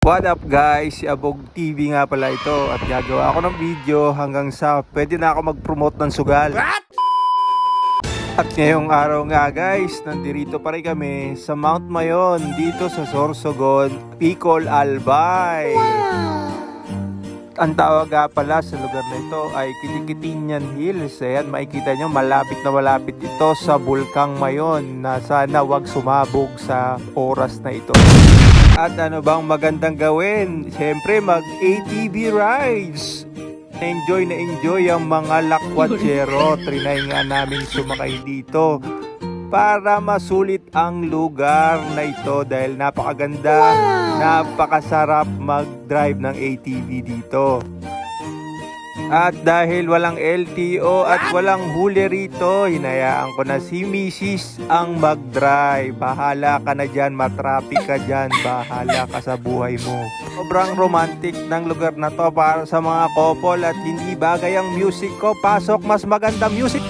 What up guys, si Abog TV nga pala ito at gagawa ako ng video hanggang sa pwede na ako mag-promote ng sugal. What? At ngayong araw nga guys, nandito pa rin kami sa Mount Mayon dito sa Sorsogon, Bicol, Albay. Ang tawag nga pala sa lugar na ito ay Kitikitinian Hills. Ayan, makikita nyo malapit na malapit ito sa Bulkang Mayon na sana wag sumabog sa oras na ito. At ano bang magandang gawin? Siyempre mag-ATV rides. Enjoy na enjoy ang mga lakwatsero. Trinay nga namin sumakay dito para masulit ang lugar na ito dahil napakaganda, napakasarap mag-drive ng ATV dito. At dahil walang LTO at walang huli rito, hinayaan ko na si Mrs. ang mag-drive. Bahala ka na dyan, matraffic ka dyan, bahala ka sa buhay mo. Sobrang romantic ng lugar na to para sa mga couple at hindi bagay ang music ko. Pasok, mas maganda music.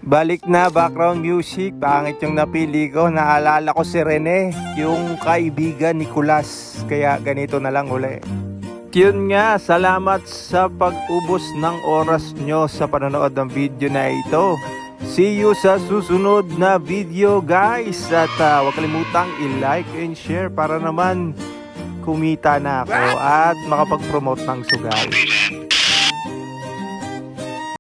Balik na background music, pangit yung napili ko. Naalala ko si Rene, yung kaibigan ni Kulas. Kaya ganito na lang uli. Yun nga, salamat sa pag-ubos ng oras nyo sa panonood ng video na ito. See you sa susunod na video guys. At huwag kalimutang i-like and share para naman kumita na ako at makapag-promote ng sugal.